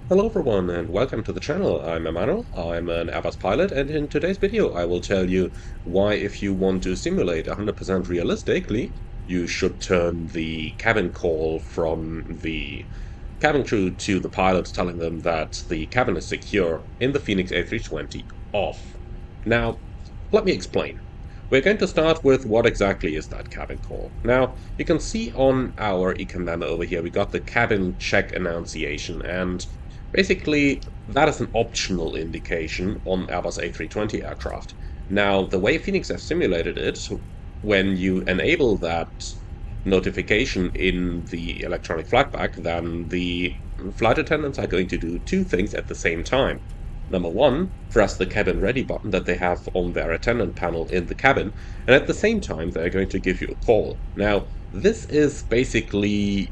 Hello everyone and welcome to the channel. I'm Emmanuel, I'm an Airbus pilot, and in today's video I will tell you why, if you want to simulate 100% realistically, you should turn the cabin call from the cabin crew to the pilots telling them that the cabin is secure in the Fenix A320 off. Now, let me explain. We're going to start with what exactly is that cabin call. Now, you can see on our econ memo over here, we got the cabin check annunciation, and basically that is an optional indication on Airbus A320 aircraft. Now, the way Phoenix has simulated it, when you enable that notification in the electronic flight bag, then the flight attendants are going to do two things at the same time. Number one, press the cabin ready button that they have on their attendant panel in the cabin, and at the same time they're going to give you a call. Now, this is basically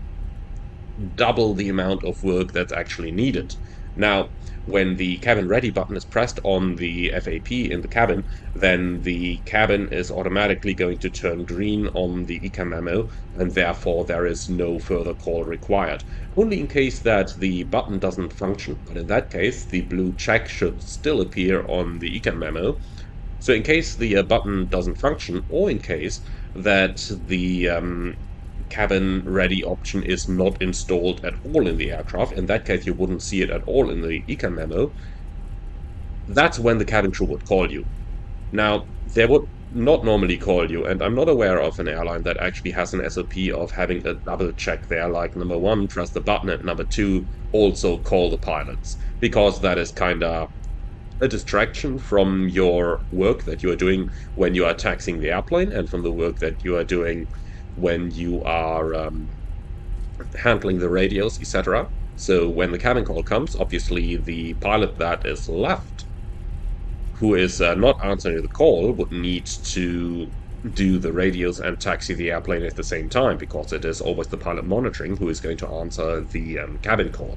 double the amount of work that's actually needed. Now, when the cabin ready button is pressed on the FAP in the cabin, then the cabin is automatically going to turn green on the econ memo, and therefore there is no further call required. Only in case that the button doesn't function, but in that case the blue check should still appear on the econ memo. So in case the button doesn't function, or in case that the cabin ready option is not installed at all in the aircraft, in that case you wouldn't see it at all in the econ memo, that's when the cabin crew would call you. Now, they would not normally call you, and I'm not aware of an airline that actually has an SOP of having a double check there, like number one, press the button, and number two, also call the pilots, because that is kinda a distraction from your work that you are doing when you are taxiing the airplane, and from the work that you are doing when you are handling the radios, etc. So when the cabin call comes, obviously the pilot that is left, who is not answering the call, would need to do the radios and taxi the airplane at the same time, because it is always the pilot monitoring who is going to answer the cabin call.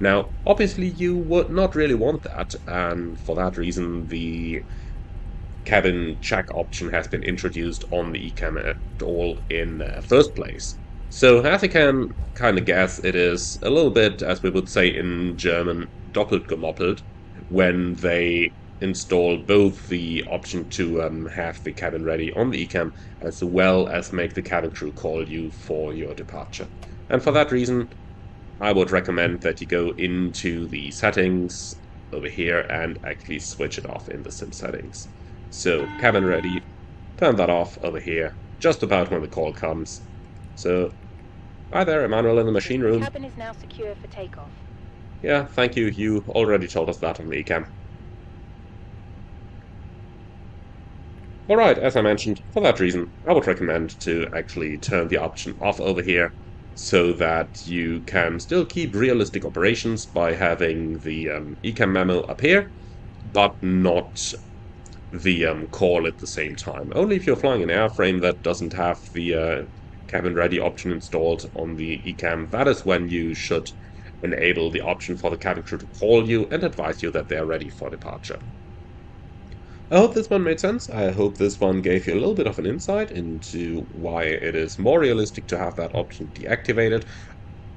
Now, obviously you would not really want that, and for that reason the cabin check option has been introduced on the ecam at all in the first place. So as you can kind of guess, it is a little bit, as we would say in German, doppelt gemoppelt, when they install both the option to have the cabin ready on the ecam, as well as make the cabin crew call you for your departure. And for that reason, I would recommend that you go into the settings over here and actually switch it off in the sim settings. So, cabin ready, turn that off over here, just about when the call comes. So, hi there, Emmanuel in the machine room. The cabin is now secure for takeoff. Yeah, thank you, you already told us that on the ecam. Alright, as I mentioned, for that reason, I would recommend to actually turn the option off over here, so that you can still keep realistic operations by having the ecam memo appear, but not the call at the same time. Only if you're flying an airframe that doesn't have the cabin ready option installed on the ecam, that is when you should enable the option for the cabin crew to call you and advise you that they are ready for departure. I hope this one made sense. I hope this one gave you a little bit of an insight into why it is more realistic to have that option deactivated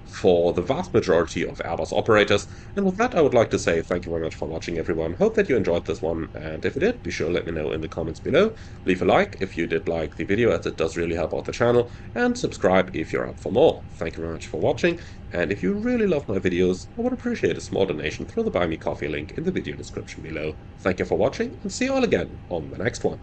for the vast majority of Airbus operators. And with that, I would like to say thank you very much for watching, everyone. Hope that you enjoyed this one, and if you did, be sure to let me know in the comments below. Leave a like if you did like the video, as it does really help out the channel, and subscribe if you're up for more. Thank you very much for watching, and if you really love my videos, I would appreciate a small donation through the Buy Me Coffee link in the video description below. Thank you for watching, and see you all again on the next one.